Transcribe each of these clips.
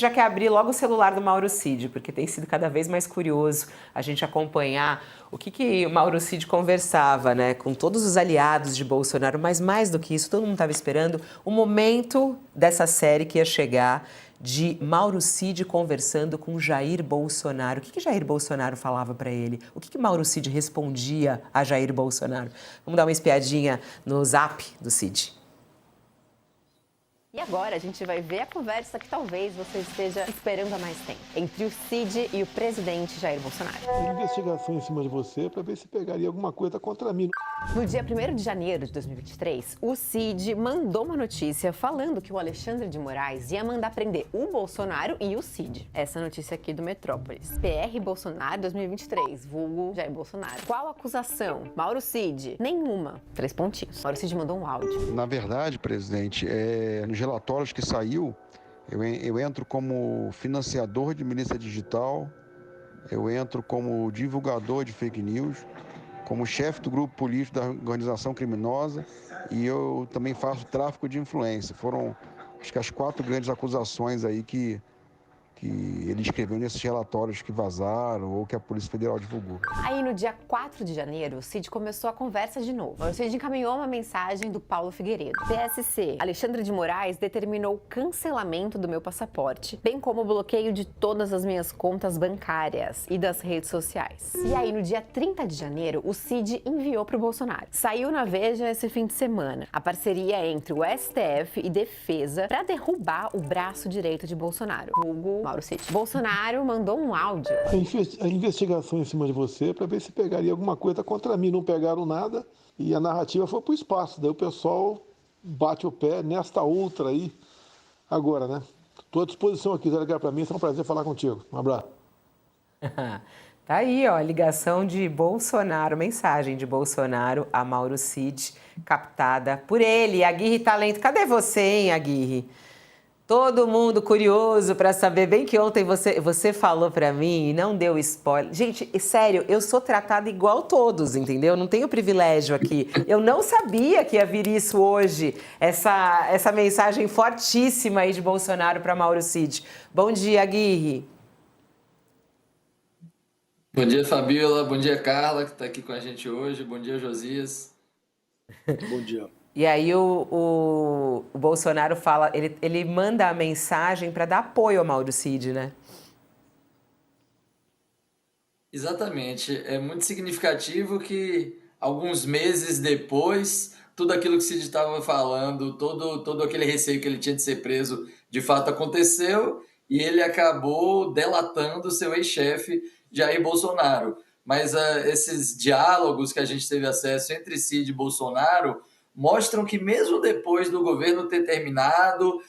Já quer abrir logo o celular do Mauro Cid, porque tem sido cada vez mais curioso a gente acompanhar o que o Mauro Cid conversava, né, com todos os aliados de Bolsonaro, mas mais do que isso, todo mundo estava esperando o momento dessa série que ia chegar de Mauro Cid conversando com Jair Bolsonaro. O que Jair Bolsonaro falava para ele? O que Mauro Cid respondia a Jair Bolsonaro? Vamos dar uma espiadinha no zap do Cid. E agora a gente vai ver a conversa que talvez você esteja esperando há mais tempo, entre o Cid e o presidente Jair Bolsonaro. Investigação em cima de você para ver se pegaria alguma coisa contra mim. No dia 1º de janeiro de 2023, o Cid mandou uma notícia falando que o Alexandre de Moraes ia mandar prender o Bolsonaro e o Cid. Essa notícia aqui do Metrópolis. PR Bolsonaro 2023, vulgo Jair Bolsonaro. Qual acusação? Mauro Cid? Nenhuma. 3 pontinhos. Mauro Cid mandou um áudio. Na verdade, presidente, nos relatórios que saiu, eu entro como financiador de milícia digital, eu entro como divulgador de fake news, como chefe do grupo político da organização criminosa e eu também faço tráfico de influência. Foram, acho que as 4 grandes acusações aí que ele escreveu nesses relatórios que vazaram ou que a Polícia Federal divulgou. Aí no dia 4 de janeiro, o Cid começou a conversa de novo. O Cid encaminhou uma mensagem do Paulo Figueiredo. PSC, Alexandre de Moraes determinou o cancelamento do meu passaporte, bem como o bloqueio de todas as minhas contas bancárias e das redes sociais. E aí no dia 30 de janeiro, o Cid enviou para o Bolsonaro. Saiu na Veja esse fim de semana a parceria entre o STF e Defesa para derrubar o braço direito de Bolsonaro, vulgo Mauro Cid. Bolsonaro mandou um áudio. A investigação em cima de você para ver se pegaria alguma coisa contra mim. Não pegaram nada e a narrativa foi para o espaço. Daí o pessoal bate o pé nesta outra aí. Agora, né? Estou à disposição aqui. Se ligar para mim, será um prazer falar contigo. Um abraço. Tá aí, ó, ligação de Bolsonaro, mensagem de Bolsonaro a Mauro Cid, captada por ele, Aguirre Talento. Cadê você, hein, Aguirre? Todo mundo curioso para saber, bem que ontem você falou para mim e não deu spoiler. Gente, sério, eu sou tratada igual todos, entendeu? Não tenho privilégio aqui. Eu não sabia que ia vir isso hoje, essa mensagem fortíssima aí de Bolsonaro para Mauro Cid. Bom dia, Aguirre. Bom dia, Fabíola. Bom dia, Carla, que está aqui com a gente hoje. Bom dia, Josias. Bom dia. E aí o Bolsonaro fala, ele manda a mensagem para dar apoio ao Mauro Cid, né? Exatamente. É muito significativo que alguns meses depois, tudo aquilo que o Cid estava falando, todo aquele receio que ele tinha de ser preso, de fato aconteceu, e ele acabou delatando seu ex-chefe, Jair Bolsonaro. Mas esses diálogos que a gente teve acesso entre Cid e Bolsonaro mostram que mesmo depois do governo ter terminado,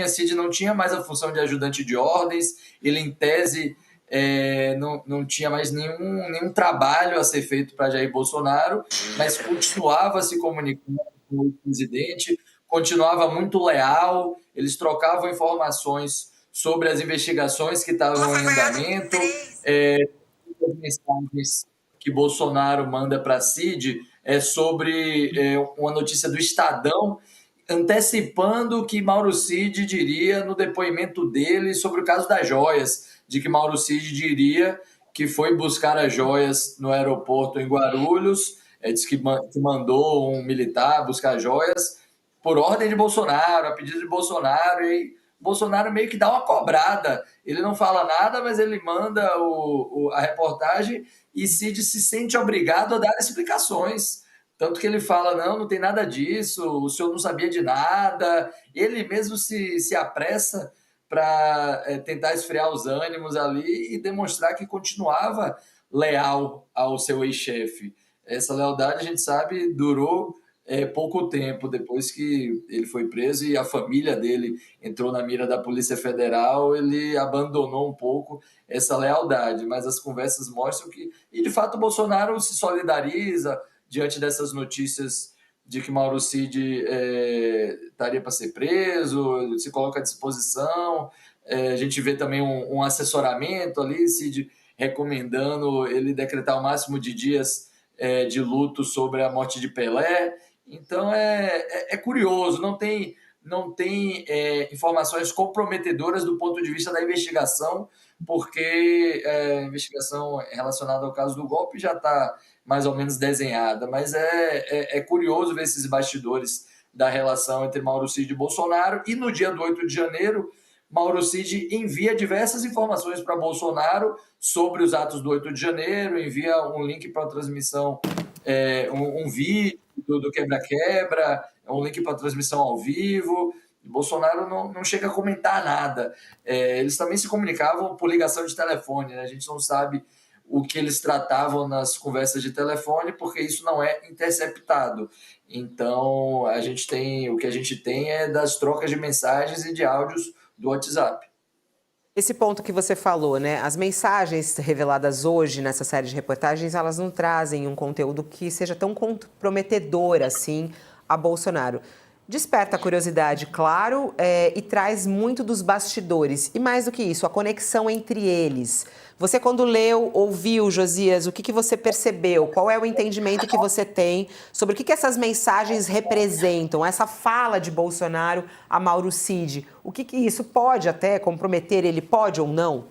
Cid não tinha mais a função de ajudante de ordens, ele em tese não tinha mais nenhum trabalho a ser feito para Jair Bolsonaro, mas continuava se comunicando com o presidente, continuava muito leal, eles trocavam informações sobre as investigações que estavam em andamento, as mensagens que Bolsonaro manda para Cid sobre uma notícia do Estadão, antecipando o que Mauro Cid diria no depoimento dele sobre o caso das joias, de que Mauro Cid diria que foi buscar as joias no aeroporto em Guarulhos, diz que mandou um militar buscar as joias por ordem de Bolsonaro, a pedido de Bolsonaro, e Bolsonaro meio que dá uma cobrada. Ele não fala nada, mas ele manda a reportagem e Cid se sente obrigado a dar explicações. Tanto que ele fala, não tem nada disso, o senhor não sabia de nada. Ele mesmo se apressa para tentar esfriar os ânimos ali e demonstrar que continuava leal ao seu ex-chefe. Essa lealdade, a gente sabe, durou pouco tempo depois que ele foi preso e a família dele entrou na mira da Polícia Federal, ele abandonou um pouco essa lealdade, mas as conversas mostram que, e de fato, o Bolsonaro se solidariza diante dessas notícias de que Mauro Cid estaria para ser preso, se coloca à disposição, a gente vê também um assessoramento ali, Cid recomendando ele decretar o máximo de dias de luto sobre a morte de Pelé. Então é curioso, não tem não tem informações comprometedoras do ponto de vista da investigação, porque a investigação relacionada ao caso do golpe já está mais ou menos desenhada, mas é curioso ver esses bastidores da relação entre Mauro Cid e Bolsonaro, e no dia do 8 de janeiro, Mauro Cid envia diversas informações para Bolsonaro sobre os atos do 8 de janeiro, envia um link para a transmissão, um vídeo do quebra-quebra, um link para a transmissão ao vivo. Bolsonaro não chega a comentar nada. Eles também se comunicavam por ligação de telefone, né? A gente não sabe o que eles tratavam nas conversas de telefone, porque isso não é interceptado. Então, o que a gente tem é das trocas de mensagens e de áudios do WhatsApp. Esse ponto que você falou, né? As mensagens reveladas hoje nessa série de reportagens, elas não trazem um conteúdo que seja tão comprometedor assim a Bolsonaro. Desperta a curiosidade, claro, e traz muito dos bastidores. E mais do que isso, a conexão entre eles. Você, quando leu, ouviu, Josias, o que você percebeu? Qual é o entendimento que você tem sobre o que essas mensagens representam? Essa fala de Bolsonaro a Mauro Cid. O que isso pode até comprometer? Ele pode ou não?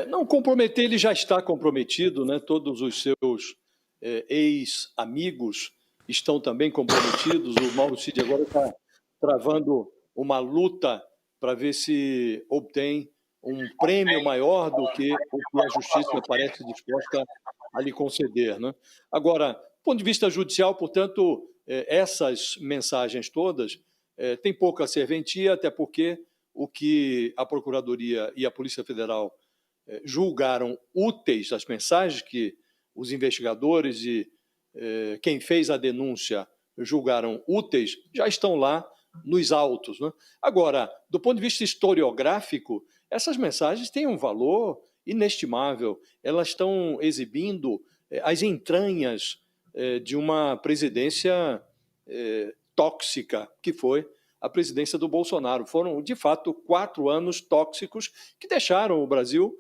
Não comprometer, ele já está comprometido, né? Todos os seus ex-amigos estão também comprometidos. O Mauro Cid agora está travando uma luta para ver se obtém um prêmio maior do que o que a justiça parece disposta a lhe conceder, né? Agora, do ponto de vista judicial, portanto, essas mensagens todas têm pouca serventia, até porque o que a Procuradoria e a Polícia Federal julgaram úteis, as mensagens que os investigadores e quem fez a denúncia julgaram úteis, já estão lá nos autos, né? Agora, do ponto de vista historiográfico, essas mensagens têm um valor inestimável. Elas estão exibindo as entranhas de uma presidência tóxica, que foi a presidência do Bolsonaro. Foram, de fato, 4 anos tóxicos que deixaram o Brasil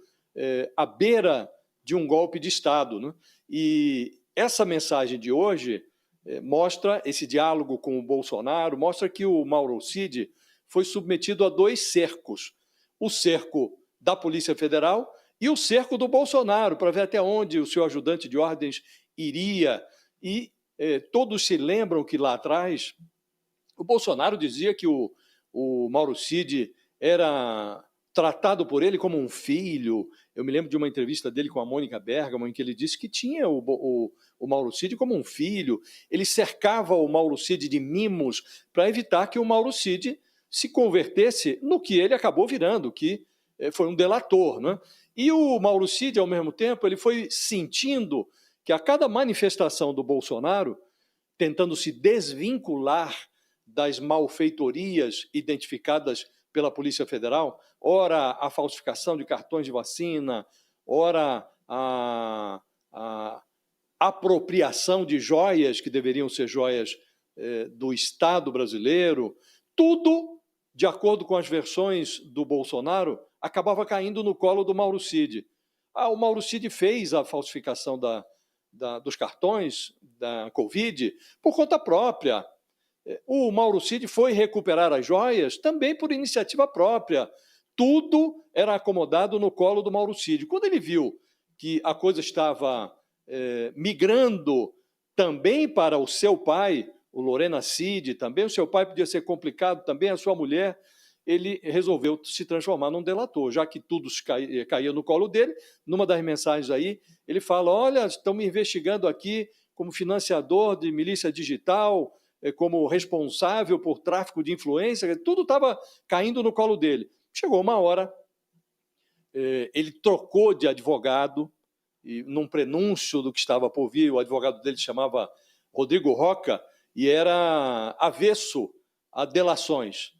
à beira de um golpe de Estado, né? E essa mensagem de hoje mostra esse diálogo com o Bolsonaro, mostra que o Mauro Cid foi submetido a 2 cercos. O cerco da Polícia Federal e o cerco do Bolsonaro, para ver até onde o seu ajudante de ordens iria. E todos se lembram que lá atrás o Bolsonaro dizia que o Mauro Cid era tratado por ele como um filho. Eu me lembro de uma entrevista dele com a Mônica Bergamo, em que ele disse que tinha o Mauro Cid como um filho. Ele cercava o Mauro Cid de mimos para evitar que o Mauro Cid se convertesse no que ele acabou virando, que foi um delator, né? E o Mauro Cid, ao mesmo tempo, ele foi sentindo que a cada manifestação do Bolsonaro, tentando se desvincular das malfeitorias identificadas pela Polícia Federal, ora a falsificação de cartões de vacina, ora a apropriação de joias que deveriam ser joias do Estado brasileiro, tudo, de acordo com as versões do Bolsonaro, acabava caindo no colo do Mauro Cid. O Mauro Cid fez a falsificação dos cartões da Covid por conta própria. O Mauro Cid foi recuperar as joias também por iniciativa própria. Tudo era acomodado no colo do Mauro Cid. Quando ele viu que a coisa estava migrando também para o seu pai, o Lorena Cid, também o seu pai podia ser complicado, também a sua mulher, ele resolveu se transformar num delator, já que tudo caía no colo dele. Numa das mensagens aí, ele fala: olha, estão me investigando aqui como financiador de milícia digital, como responsável por tráfico de influência, tudo estava caindo no colo dele. Chegou uma hora, ele trocou de advogado, e num prenúncio do que estava por vir, o advogado dele se chamava Rodrigo Roca, e era avesso a delações.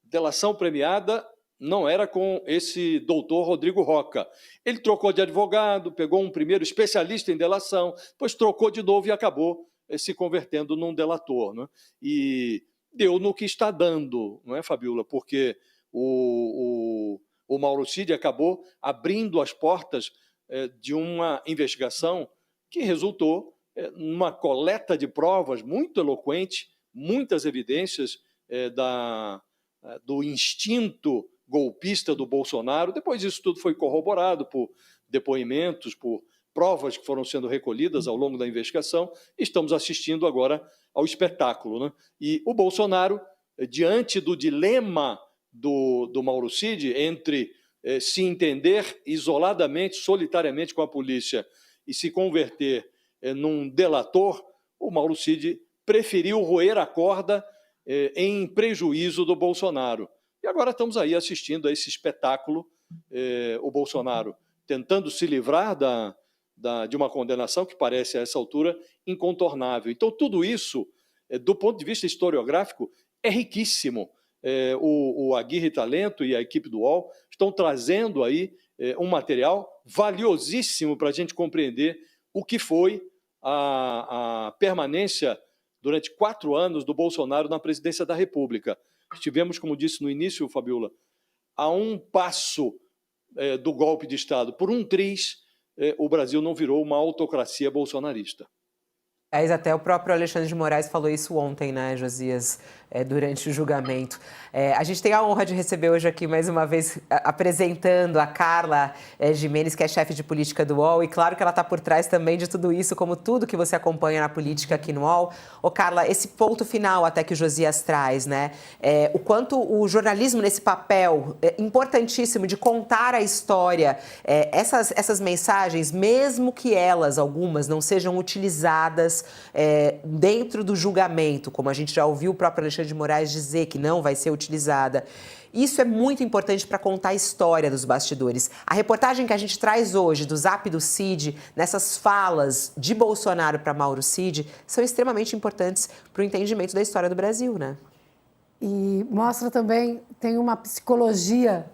Delação premiada não era com esse doutor Rodrigo Roca. Ele trocou de advogado, pegou um primeiro especialista em delação, depois trocou de novo e acabou se convertendo num delator, né? E deu no que está dando, não é, Fabiola? Porque o Mauro Cid acabou abrindo as portas de uma investigação que resultou numa coleta de provas muito eloquente, muitas evidências do instinto golpista do Bolsonaro. Depois isso tudo foi corroborado por depoimentos, por provas que foram sendo recolhidas ao longo da investigação. Estamos assistindo agora ao espetáculo, né? E o Bolsonaro, diante do dilema do Mauro Cid entre se entender isoladamente, solitariamente com a polícia e se converter num delator, o Mauro Cid preferiu roer a corda em prejuízo do Bolsonaro. E agora estamos aí assistindo a esse espetáculo, o Bolsonaro tentando se livrar de uma condenação que parece, a essa altura, incontornável. Então, tudo isso, do ponto de vista historiográfico, é riquíssimo. O Aguirre Talento e a equipe do UOL estão trazendo aí um material valiosíssimo para a gente compreender o que foi a permanência durante 4 anos do Bolsonaro na presidência da República. Estivemos, como disse no início, Fabiola, a um passo do golpe de Estado. Por um triz, o Brasil não virou uma autocracia bolsonarista. Até o próprio Alexandre de Moraes falou isso ontem, né, Josias, durante o julgamento. A gente tem a honra de receber hoje aqui, mais uma vez, apresentando a Carla Gimenez, que é chefe de política do UOL, e claro que ela está por trás também de tudo isso, como tudo que você acompanha na política aqui no UOL. Ô, Carla, esse ponto final até que o Josias traz, né, o quanto o jornalismo nesse papel importantíssimo de contar a história, essas mensagens, mesmo que elas, algumas, não sejam utilizadas dentro do julgamento, como a gente já ouviu o próprio Alexandre de Moraes dizer que não vai ser utilizada. Isso é muito importante para contar a história dos bastidores. A reportagem que a gente traz hoje do Zap do Cid, nessas falas de Bolsonaro para Mauro Cid, são extremamente importantes para o entendimento da história do Brasil, né? E mostra também, tem uma psicologia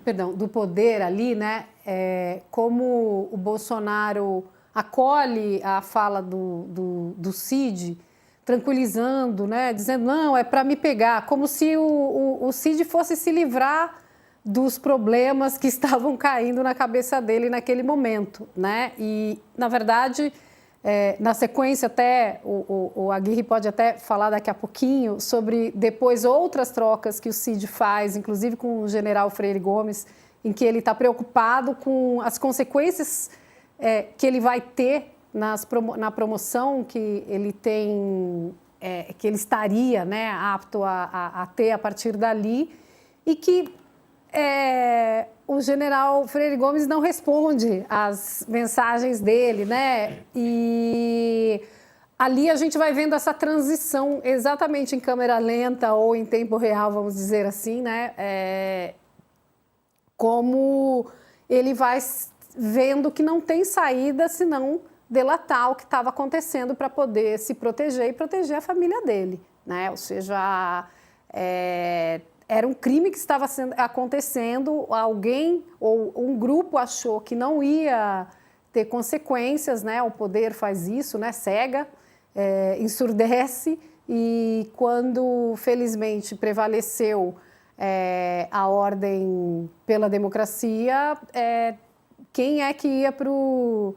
perdão, do poder ali, né? Como o Bolsonaro acolhe a fala do Cid, tranquilizando, né? Dizendo, não, é para me pegar, como se o Cid fosse se livrar dos problemas que estavam caindo na cabeça dele naquele momento, né? E, na verdade, na sequência até, o Aguirre pode até falar daqui a pouquinho sobre depois outras trocas que o Cid faz, inclusive com o general Freire Gomes, em que ele está preocupado com as consequências que ele vai ter na promoção que ele tem, que ele estaria, né, apto a ter a partir dali, e que o general Freire Gomes não responde às mensagens dele, né? E ali a gente vai vendo essa transição exatamente em câmera lenta ou em tempo real, vamos dizer assim, né? Como ele vai vendo que não tem saída senão delatar o que estava acontecendo para poder se proteger e proteger a família dele, né? Ou seja, era um crime que estava acontecendo, alguém ou um grupo achou que não ia ter consequências, né? O poder faz isso, né? Cega, ensurdece, e quando felizmente prevaleceu a ordem pela democracia, quem é que ia para o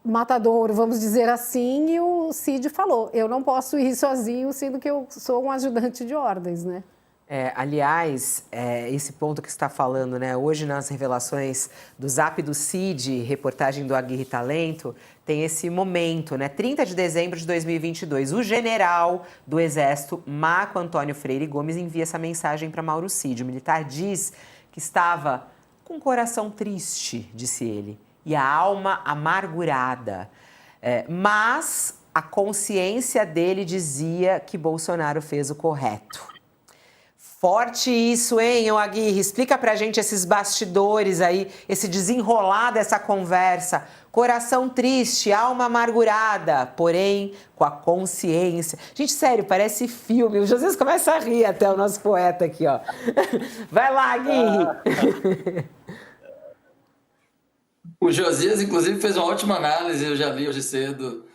matadouro, vamos dizer assim, e o Cid falou, eu não posso ir sozinho, sendo que eu sou um ajudante de ordens, né? Aliás, esse ponto que você está falando, né? Hoje nas revelações do Zap do Cid, reportagem do Aguirre Talento, tem esse momento, né? 30 de dezembro de 2022, o general do Exército, Marco Antônio Freire Gomes, envia essa mensagem para Mauro Cid. O militar diz que estava com o coração triste, disse ele, e a alma amargurada. Mas a consciência dele dizia que Bolsonaro fez o correto. Forte isso, hein, Aguirre? Explica pra gente esses bastidores aí, esse desenrolar dessa conversa. Coração triste, alma amargurada, porém com a consciência. Gente, sério, parece filme. O Josias começa a rir até, o nosso poeta aqui, ó. Vai lá, Aguirre. O Josias, inclusive, fez uma ótima análise, eu já vi hoje cedo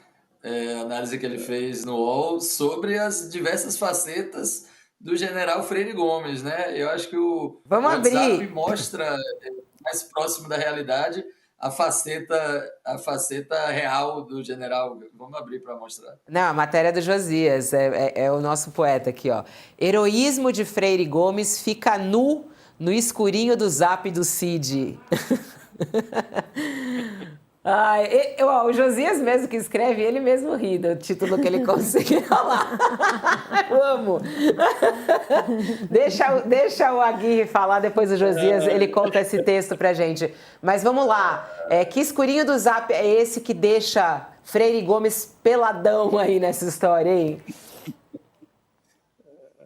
a análise que ele fez no UOL sobre as diversas facetas do general Freire Gomes, né? Eu acho que o WhatsApp mostra mais próximo da realidade a faceta real do general. Vamos abrir para mostrar. Não, a matéria do Josias, é o nosso poeta aqui, ó. Heroísmo de Freire Gomes fica nu no escurinho do zap do Cid. Ai, o Josias mesmo que escreve, ele mesmo ri do título que ele conseguiu falar. Eu amo. Deixa o Aguirre falar, depois o Josias, ele conta esse texto pra gente. Mas vamos lá. Que escurinho do zap é esse que deixa Freire Gomes peladão aí nessa história, hein?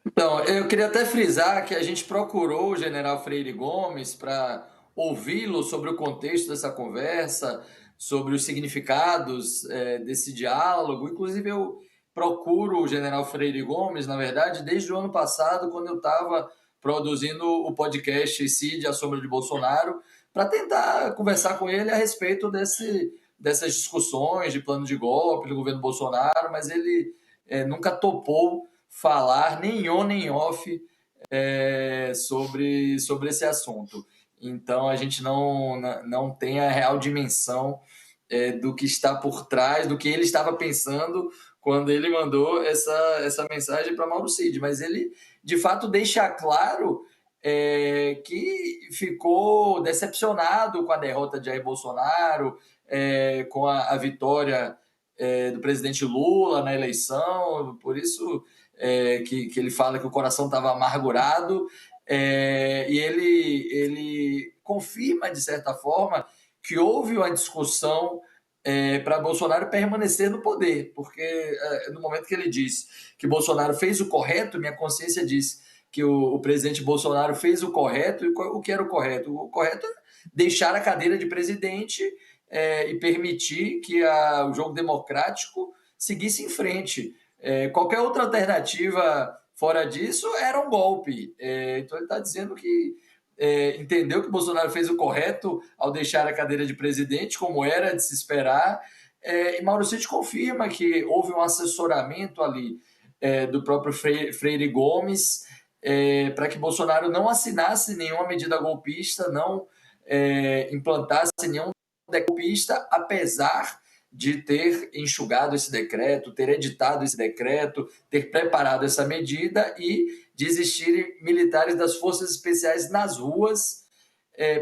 Então, eu queria até frisar que a gente procurou o general Freire Gomes para ouvi-lo sobre o contexto dessa conversa, sobre os significados desse diálogo. Inclusive, eu procuro o general Freire Gomes, na verdade, desde o ano passado, quando eu estava produzindo o podcast Cid, a Sombra de Bolsonaro, para tentar conversar com ele a respeito dessas discussões de plano de golpe do governo Bolsonaro, mas ele nunca topou falar nem on nem off sobre esse assunto. Então, a gente não tem a real dimensão do que está por trás, do que ele estava pensando quando ele mandou essa mensagem para Mauro Cid. Mas ele, de fato, deixa claro que ficou decepcionado com a derrota de Jair Bolsonaro, com a vitória do presidente Lula na eleição, por isso que ele fala que o coração estava amargurado, e ele confirma, de certa forma, que houve uma discussão para Bolsonaro permanecer no poder, porque no momento que ele diz que Bolsonaro fez o correto, minha consciência diz que o presidente Bolsonaro fez o correto. E o que era o correto? O correto é deixar a cadeira de presidente e permitir que o jogo democrático seguisse em frente. Qualquer outra alternativa fora disso era um golpe. Então ele está dizendo que entendeu que Bolsonaro fez o correto ao deixar a cadeira de presidente, como era de se esperar, e Mauro Cid confirma que houve um assessoramento ali do próprio Freire Gomes para que Bolsonaro não assinasse nenhuma medida golpista, não implantasse nenhum golpista, apesar de ter enxugado esse decreto, ter editado esse decreto, ter preparado essa medida e de existirem militares das forças especiais nas ruas,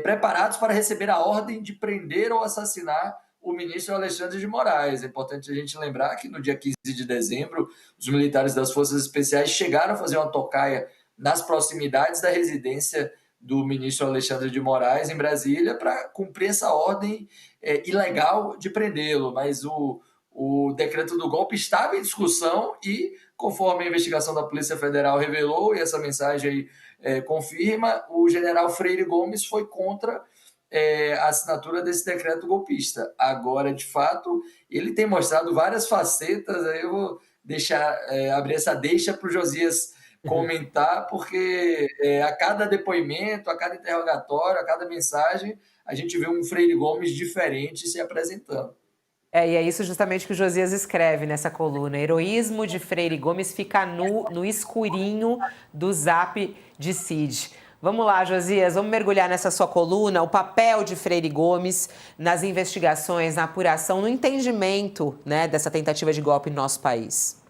preparados para receber a ordem de prender ou assassinar o ministro Alexandre de Moraes. É importante a gente lembrar que no dia 15 de dezembro, os militares das forças especiais chegaram a fazer uma tocaia nas proximidades da residência do ministro Alexandre de Moraes, em Brasília, para cumprir essa ordem ilegal de prendê-lo. Mas o decreto do golpe estava em discussão e, conforme a investigação da Polícia Federal revelou, e essa mensagem aí confirma, o general Freire Gomes foi contra a assinatura desse decreto golpista. Agora, de fato, ele tem mostrado várias facetas. Aí eu vou abrir essa deixa para o Josias comentar, porque a cada depoimento, a cada interrogatório, a cada mensagem, a gente vê um Freire Gomes diferente se apresentando. E é isso justamente que o Josias escreve nessa coluna. Heroísmo de Freire Gomes fica no escurinho do zap de Cid. Vamos lá, Josias, vamos mergulhar nessa sua coluna, o papel de Freire Gomes nas investigações, na apuração, no entendimento, né, dessa tentativa de golpe no nosso país.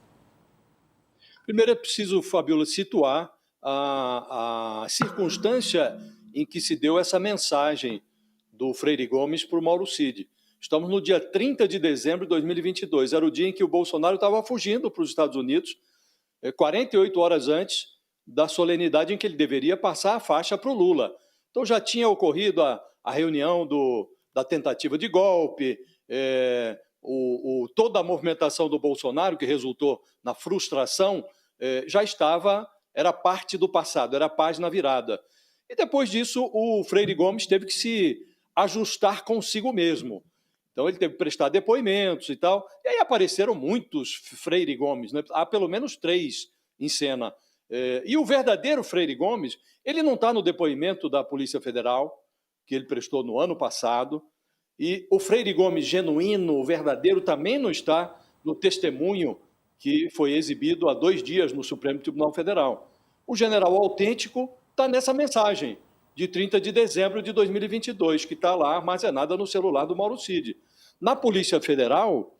Primeiro é preciso, Fabiola, situar a circunstância em que se deu essa mensagem do Freire Gomes para o Mauro Cid. Estamos no dia 30 de dezembro de 2022. Era o dia em que o Bolsonaro estava fugindo para os Estados Unidos, 48 horas antes da solenidade em que ele deveria passar a faixa para o Lula. Então já tinha ocorrido a reunião da tentativa de golpe, toda a movimentação do Bolsonaro, que resultou na frustração, era parte do passado, era a página virada. E depois disso, o Freire Gomes teve que se ajustar consigo mesmo. Então ele teve que prestar depoimentos e tal. E aí apareceram muitos Freire Gomes, né? Há pelo menos 3 em cena. E o verdadeiro Freire Gomes, ele não está no depoimento da Polícia Federal, que ele prestou no ano passado, e o Freire Gomes genuíno, verdadeiro, também não está no testemunho que foi exibido há 2 dias no Supremo Tribunal Federal. O general autêntico está nessa mensagem, de 30 de dezembro de 2022, que está lá armazenada no celular do Mauro Cid. Na Polícia Federal,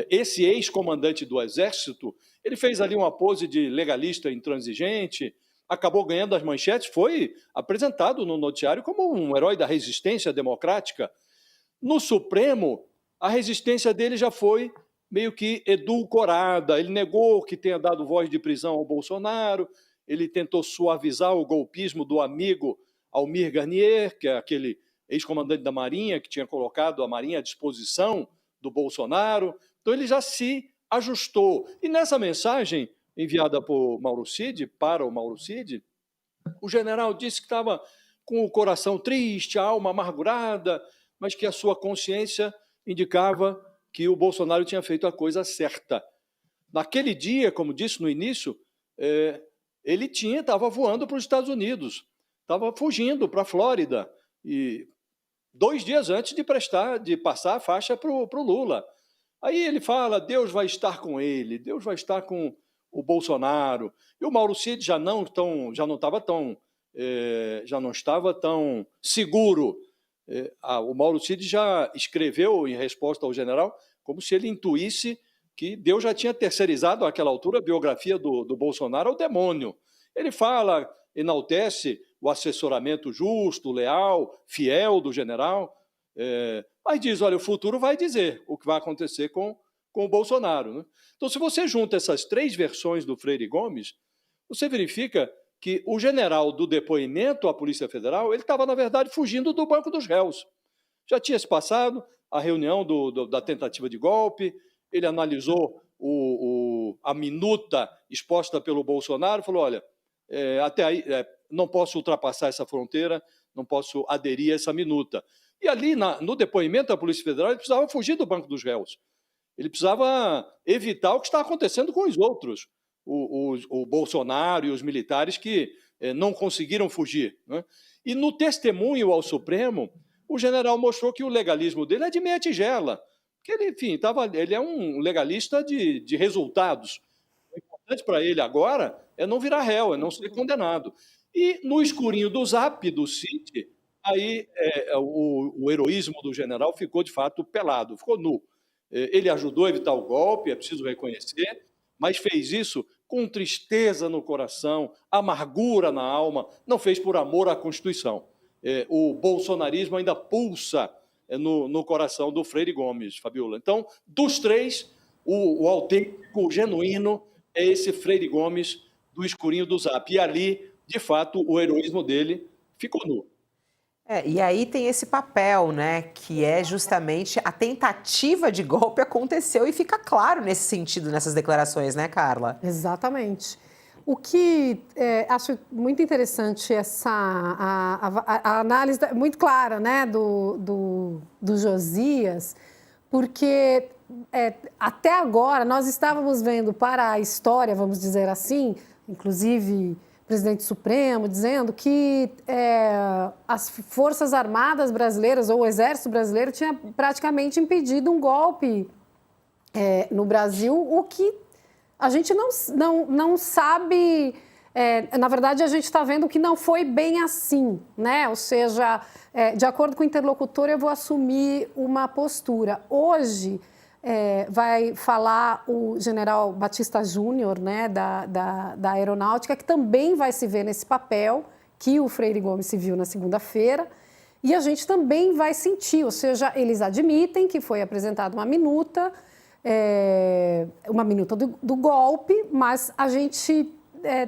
esse ex-comandante do Exército, ele fez ali uma pose de legalista intransigente, acabou ganhando as manchetes, foi apresentado no noticiário como um herói da resistência democrática. No Supremo, a resistência dele já foi meio que edulcorada. Ele negou que tenha dado voz de prisão ao Bolsonaro, ele tentou suavizar o golpismo do amigo Almir Garnier, que é aquele ex-comandante da Marinha, que tinha colocado a Marinha à disposição do Bolsonaro. Então, ele já se ajustou. E nessa mensagem enviada por Mauro Cid, para o Mauro Cid, o general disse que estava com o coração triste, a alma amargurada, mas que a sua consciência indicava que o Bolsonaro tinha feito a coisa certa. Naquele dia, como disse no início, ele estava voando para os Estados Unidos, estava fugindo para a Flórida, e 2 dias antes de passar a faixa para o Lula. Aí ele fala, Deus vai estar com ele, Deus vai estar com o Bolsonaro. E o Mauro Cid já não estava tão seguro. O Mauro Cid já escreveu em resposta ao general como se ele intuísse que Deus já tinha terceirizado àquela altura a biografia do Bolsonaro ao demônio. Ele fala, enaltece o assessoramento justo, leal, fiel do general, mas diz, olha, o futuro vai dizer o que vai acontecer com o Bolsonaro. Né? Então, se você junta essas 3 versões do Freire Gomes, você verifica que o general do depoimento à Polícia Federal, ele estava, na verdade, fugindo do banco dos réus. Já tinha se passado a reunião da tentativa de golpe, ele analisou a minuta exposta pelo Bolsonaro, falou, olha, até aí não posso ultrapassar essa fronteira, não posso aderir a essa minuta. E ali, no depoimento da Polícia Federal, ele precisava fugir do banco dos réus. Ele precisava evitar o que está acontecendo com os outros, o Bolsonaro e os militares que não conseguiram fugir. Né? E no testemunho ao Supremo, o general mostrou que o legalismo dele é de meia tigela, que ele, enfim, ele é um legalista de resultados. O importante para ele agora é não virar réu, é não ser condenado. E no escurinho do Zap, do Cid, aí o heroísmo do general ficou, de fato, pelado, ficou nu. Ele ajudou a evitar o golpe, é preciso reconhecer, mas fez isso com tristeza no coração, amargura na alma, não fez por amor à Constituição. O bolsonarismo ainda pulsa no coração do Freire Gomes, Fabiola. Então, dos 3, o autêntico, o genuíno, é esse Freire Gomes do escurinho do Zap. E ali, de fato, o heroísmo dele ficou nu. E aí tem esse papel, né, que é justamente a tentativa de golpe aconteceu e fica claro nesse sentido, nessas declarações, né, Carla? Exatamente. O que acho muito interessante a análise muito clara, né, do Josias, porque até agora nós estávamos vendo para a história, vamos dizer assim, inclusive o presidente Supremo dizendo que as Forças Armadas brasileiras ou o Exército brasileiro tinha praticamente impedido um golpe no Brasil, o que a gente não sabe, na verdade a gente está vendo que não foi bem assim, né? Ou seja, de acordo com o interlocutor eu vou assumir uma postura. Hoje vai falar o general Batista Júnior, né, da Aeronáutica, que também vai se ver nesse papel que o Freire Gomes se viu na segunda-feira, e a gente também vai sentir, ou seja, eles admitem que foi apresentada uma minuta do golpe, mas a gente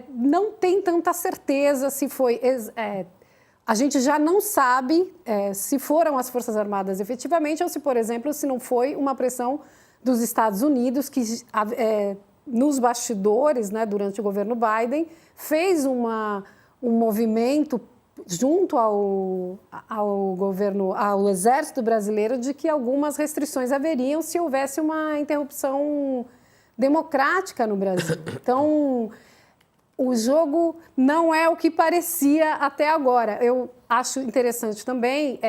não tem tanta certeza se foi... a gente já não sabe se foram as Forças Armadas efetivamente ou se, por exemplo, se não foi uma pressão dos Estados Unidos que, nos bastidores, né, durante o governo Biden, fez um movimento junto ao Exército Brasileiro de que algumas restrições haveriam se houvesse uma interrupção democrática no Brasil. Então, o jogo não é o que parecia até agora. Eu acho interessante também,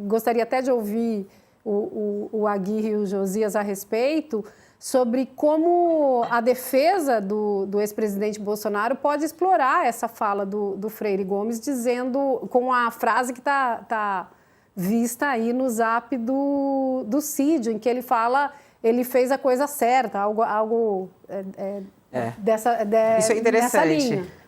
gostaria até de ouvir o Aguirre e o Josias a respeito, sobre como a defesa do ex-presidente Bolsonaro pode explorar essa fala do Freire Gomes, dizendo, com a frase que está vista aí no zap do Cid, em que ele fala, ele fez a coisa certa, algo Isso é interessante. dessa linha.